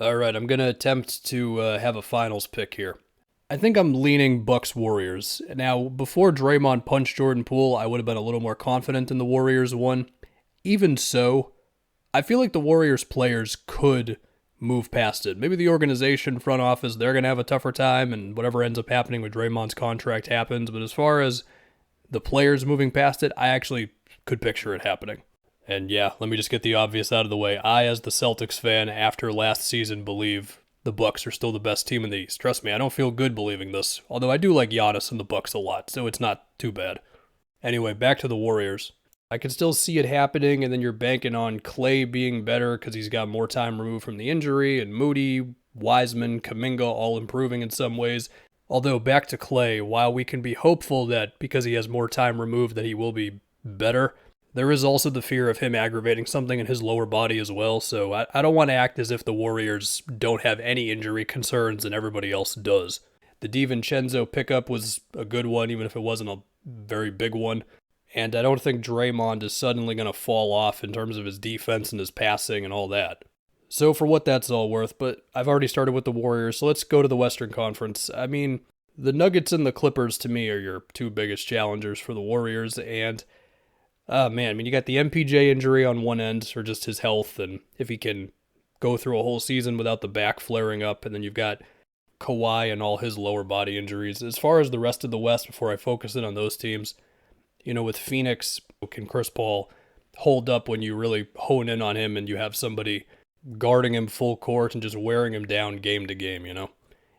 All right, I'm going to attempt to have a finals pick here. I think I'm leaning Bucks Warriors. Now, before Draymond punched Jordan Poole, I would have been a little more confident in the Warriors one. Even so, I feel like the Warriors players could move past it. Maybe the organization, front office, they're going to have a tougher time, and whatever ends up happening with Draymond's contract happens. But as far as the players moving past it, I actually could picture it happening. And yeah, let me just get the obvious out of the way. I, as the Celtics fan, after last season, believe the Bucks are still the best team in the East. Trust me, I don't feel good believing this. Although I do like Giannis and the Bucks a lot, so it's not too bad. Anyway, back to the Warriors. I can still see it happening, and then you're banking on Clay being better because he's got more time removed from the injury, and Moody, Wiseman, Kuminga all improving in some ways. Although back to Clay, while we can be hopeful that because he has more time removed that he will be better, there is also the fear of him aggravating something in his lower body as well, so I don't want to act as if the Warriors don't have any injury concerns and everybody else does. The DiVincenzo pickup was a good one, even if it wasn't a very big one. And I don't think Draymond is suddenly going to fall off in terms of his defense and his passing and all that. So for what that's all worth, but I've already started with the Warriors, so let's go to the Western Conference. I mean, the Nuggets and the Clippers to me are your two biggest challengers for the Warriors, and man, I mean, you got the MPJ injury on one end, or just his health, and if he can go through a whole season without the back flaring up, and then you've got Kawhi and all his lower body injuries. As far as the rest of the West, before I focus in on those teams, with Phoenix, can Chris Paul hold up when you really hone in on him and you have somebody guarding him full court and just wearing him down game to game?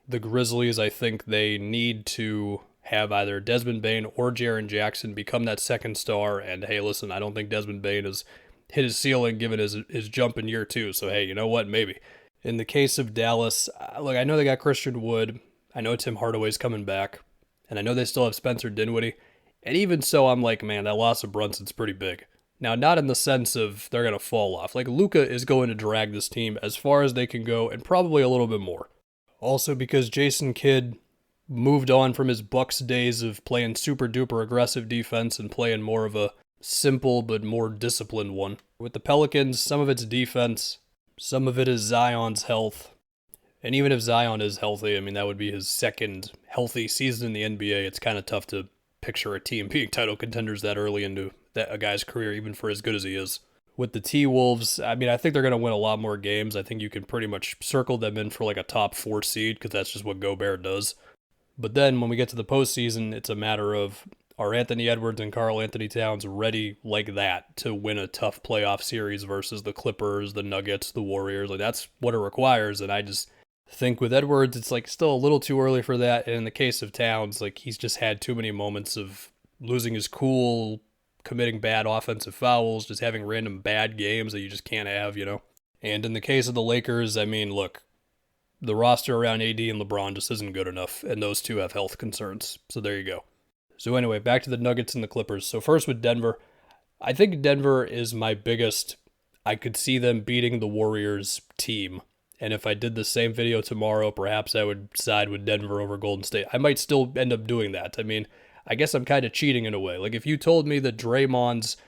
The Grizzlies, I think they need to have either Desmond Bane or Jaren Jackson become that second star. And hey, listen, I don't think Desmond Bane has hit his ceiling given his jump in year two. So hey, you know what? Maybe. In the case of Dallas, look, I know they got Christian Wood. I know Tim Hardaway's coming back. And I know they still have Spencer Dinwiddie. And even so, I'm like, man, that loss of Brunson's pretty big. Now, not in the sense of they're going to fall off. Like, Luka is going to drag this team as far as they can go, and probably a little bit more. Also, because Jason Kidd moved on from his Bucks days of playing super duper aggressive defense and playing more of a simple but more disciplined one. With the Pelicans, some of it's defense, some of it is Zion's health. And even if Zion is healthy, I mean, that would be his second healthy season in the NBA. It's kind of tough to picture a team being title contenders that early into a guy's career, even for as good as he is. With the T-Wolves, I mean, I think they're going to win a lot more games. I think you can pretty much circle them in for like a top 4 seed because that's just what Gobert does. But then when we get to the postseason, it's a matter of, are Anthony Edwards and Karl Anthony Towns ready like that to win a tough playoff series versus the Clippers, the Nuggets, the Warriors? Like, that's what it requires, and I just think with Edwards, it's like still a little too early for that. And in the case of Towns, like he's just had too many moments of losing his cool, committing bad offensive fouls, just having random bad games that you just can't have. And in the case of the Lakers, I mean, look, the roster around AD and LeBron just isn't good enough, and those two have health concerns. So there you go. So anyway, back to the Nuggets and the Clippers. So first with Denver, I think Denver is my biggest, I could see them beating the Warriors team. And if I did the same video tomorrow, perhaps I would side with Denver over Golden State. I might still end up doing that. I mean, I guess I'm kind of cheating in a way. Like, if you told me that Draymond's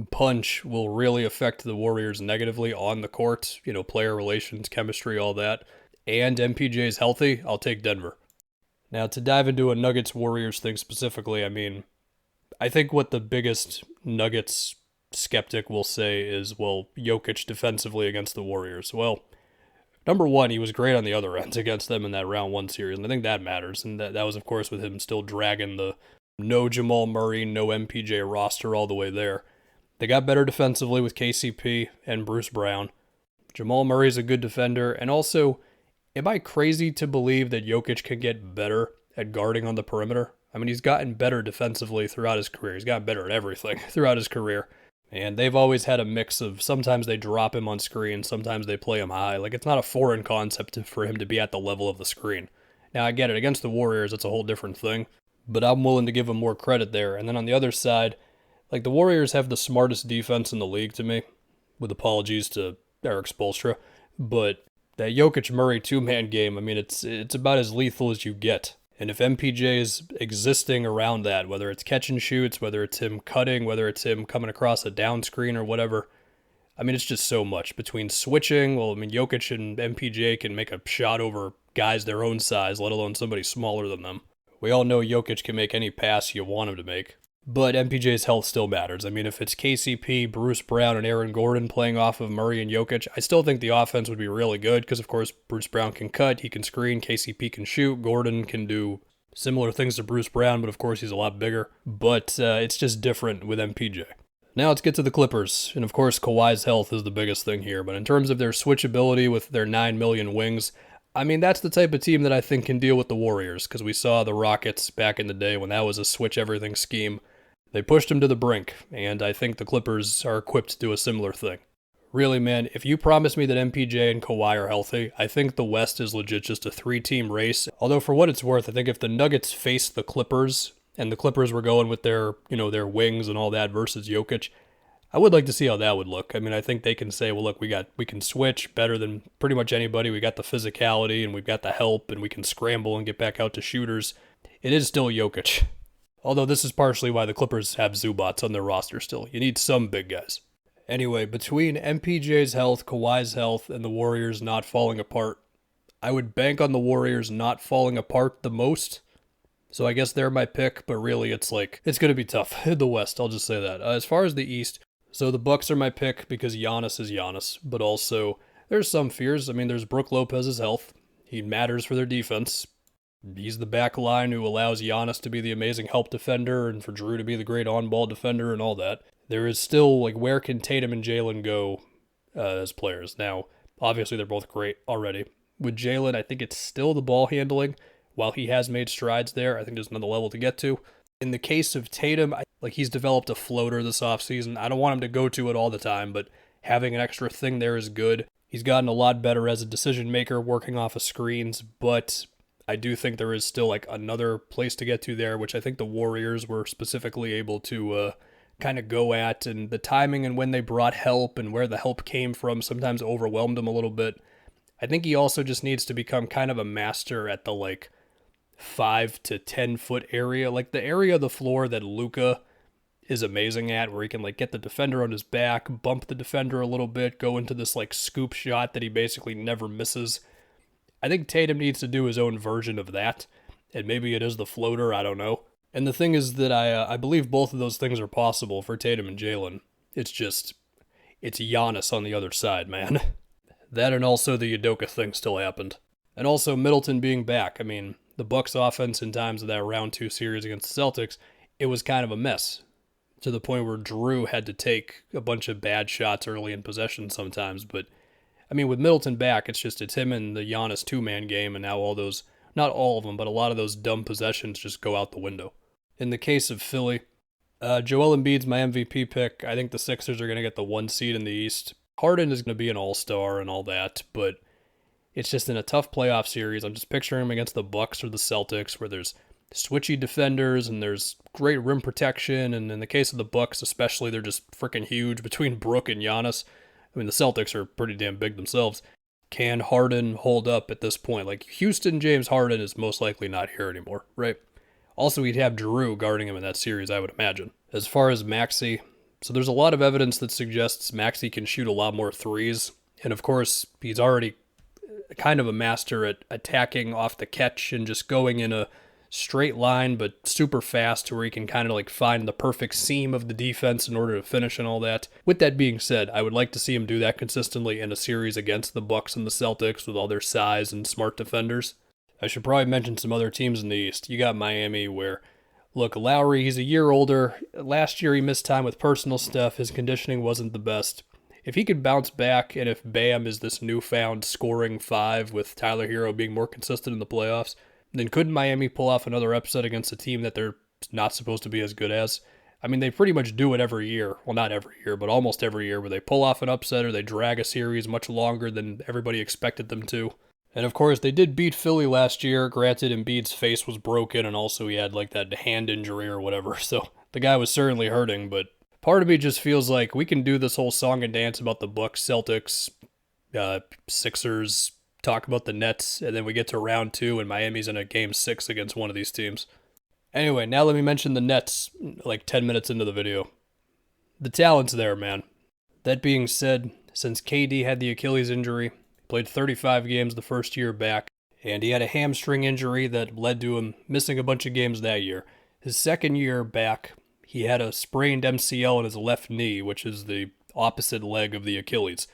punch will really affect the Warriors negatively on the court, player relations, chemistry, all that, and MPJ's healthy, I'll take Denver. Now, to dive into a Nuggets-Warriors thing specifically, I mean, I think what the biggest Nuggets skeptic will say is, well, Jokic defensively against the Warriors. Well, number one, he was great on the other ends against them in that round 1 series, and I think that matters. And that was, of course, with him still dragging the no Jamal Murray, no MPJ roster all the way there. They got better defensively with KCP and Bruce Brown. Jamal Murray's a good defender, and also, am I crazy to believe that Jokic can get better at guarding on the perimeter? I mean, he's gotten better defensively throughout his career. He's gotten better at everything throughout his career. And they've always had a mix of sometimes they drop him on screen, sometimes they play him high. Like, it's not a foreign concept for him to be at the level of the screen. Now, I get it. Against the Warriors, it's a whole different thing. But I'm willing to give him more credit there. And then on the other side, like, the Warriors have the smartest defense in the league to me, with apologies to Eric Spoelstra. But that Jokic-Murray two-man game, I mean, it's about as lethal as you get. And if MPJ is existing around that, whether it's catch and shoots, whether it's him cutting, whether it's him coming across a down screen or whatever, I mean, it's just so much between switching. Well, I mean, Jokic and MPJ can make a shot over guys their own size, let alone somebody smaller than them. We all know Jokic can make any pass you want him to make. But MPJ's health still matters. I mean, if it's KCP, Bruce Brown, and Aaron Gordon playing off of Murray and Jokic, I still think the offense would be really good because, of course, Bruce Brown can cut, he can screen, KCP can shoot, Gordon can do similar things to Bruce Brown, but of course he's a lot bigger. But it's just different with MPJ. Now let's get to the Clippers, and of course Kawhi's health is the biggest thing here, but in terms of their switchability with their 9 million wings, I mean, that's the type of team that I think can deal with the Warriors, because we saw the Rockets back in the day when that was a switch-everything scheme. They pushed them to the brink, and I think the Clippers are equipped to do a similar thing. Really, man, if you promise me that MPJ and Kawhi are healthy, I think the West is legit just a 3-team race. Although for what it's worth, I think if the Nuggets face the Clippers, and the Clippers were going with their, their wings and all that versus Jokic, I would like to see how that would look. I mean, I think they can say, well, look, we can switch better than pretty much anybody. We got the physicality and we've got the help and we can scramble and get back out to shooters. It is still Jokic. Although this is partially why the Clippers have Zubats on their roster still. You need some big guys. Anyway, between MPJ's health, Kawhi's health, and the Warriors not falling apart, I would bank on the Warriors not falling apart the most. So I guess they're my pick, but really it's going to be tough. The West, I'll just say that. As far as the East, so the Bucks are my pick because Giannis is Giannis, but also there's some fears. I mean, there's Brook Lopez's health. He matters for their defense. He's the back line who allows Giannis to be the amazing help defender and for Drew to be the great on-ball defender and all that. There is still, where can Tatum and Jalen go as players? Now, obviously they're both great already. With Jalen, I think it's still the ball handling. While he has made strides there, I think there's another level to get to. In the case of Tatum, he's developed a floater this offseason. I don't want him to go to it all the time, but having an extra thing there is good. He's gotten a lot better as a decision maker, working off of screens, but I do think there is still another place to get to there, which I think the Warriors were specifically able to kind of go at, and the timing and when they brought help and where the help came from sometimes overwhelmed him a little bit. I think he also just needs to become kind of a master at the 5 to 10 foot area, the area of the floor that Luka is amazing at, where he can get the defender on his back, bump the defender a little bit, go into this scoop shot that he basically never misses. I think Tatum needs to do his own version of that, and maybe it is the floater, I don't know. And the thing is that I believe both of those things are possible for Tatum and Jalen. It's Giannis on the other side, man. That and also the Udoka thing still happened. And also Middleton being back. I mean, the Bucks offense in times of that round 2 series against the Celtics, it was kind of a mess. To the point where Drew had to take a bunch of bad shots early in possession sometimes. But, I mean, with Middleton back, it's him and the Giannis 2-man game, and now all those, not all of them, but a lot of those dumb possessions just go out the window. In the case of Philly, Joel Embiid's my MVP pick. I think the Sixers are going to get the 1 seed in the East. Harden is going to be an all-star and all that, but it's just in a tough playoff series. I'm just picturing him against the Bucks or the Celtics, where there's switchy defenders and there's great rim protection, and in the case of the Bucks especially, they're just freaking huge between Brook and Giannis. I mean, the Celtics are pretty damn big themselves. Can Harden hold up at this point? Houston James Harden is most likely not here anymore, right? Also, he'd have Drew guarding him in that series, I would imagine. As far as Maxey, so there's a lot of evidence that suggests Maxey can shoot a lot more threes. And of course, he's already kind of a master at attacking off the catch and just going in a straight line, but super fast, to where he can kind of find the perfect seam of the defense in order to finish and all that. With that being said, I would like to see him do that consistently in a series against the Bucks and the Celtics with all their size and smart defenders. I should probably mention some other teams in the East. You got Miami, where, look, Lowry, he's a year older. Last year he missed time with personal stuff. His conditioning wasn't the best. If he could bounce back, and if Bam is this newfound scoring 5 with Tyler Hero being more consistent in the playoffs, then couldn't Miami pull off another upset against a team that they're not supposed to be as good as? I mean, they pretty much do it every year. Well, not every year, but almost every year, where they pull off an upset or they drag a series much longer than everybody expected them to. And of course, they did beat Philly last year. Granted, Embiid's face was broken, and also he had that hand injury or whatever, so the guy was certainly hurting, but part of me just feels like we can do this whole song and dance about the Bucks, Celtics, Sixers, talk about the Nets, and then we get to round 2 and Miami's in a game 6 against one of these teams. Anyway, now let me mention the Nets 10 minutes into the video. The talent's there, man. That being said, since KD had the Achilles injury, he played 35 games the first year back, and he had a hamstring injury that led to him missing a bunch of games that year. His second year back, he had a sprained MCL in his left knee, which is the opposite leg of the Achilles.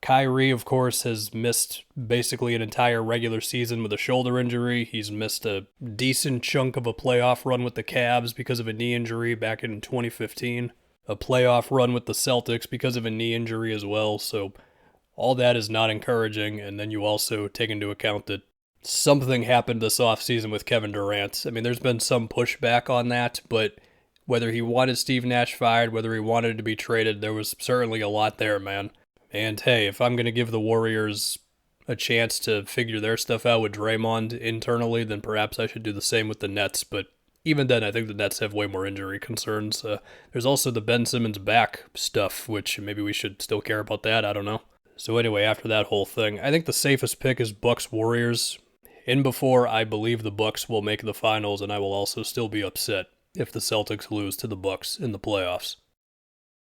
Kyrie, of course, has missed basically an entire regular season with a shoulder injury. He's missed a decent chunk of a playoff run with the Cavs because of a knee injury back in 2015. A playoff run with the Celtics because of a knee injury as well. So all that is not encouraging. And then you also take into account that something happened this offseason with Kevin Durant. I mean, there's been some pushback on that, but whether he wanted Steve Nash fired, whether he wanted to be traded, there was certainly a lot there, man. And hey, if I'm going to give the Warriors a chance to figure their stuff out with Draymond internally, then perhaps I should do the same with the Nets. But even then, I think the Nets have way more injury concerns. There's also the Ben Simmons back stuff, which maybe we should still care about that. I don't know. So anyway, after that whole thing, I think the safest pick is Bucks-Warriors. In before, I believe the Bucks will make the finals, and I will also still be upset if the Celtics lose to the Bucks in the playoffs.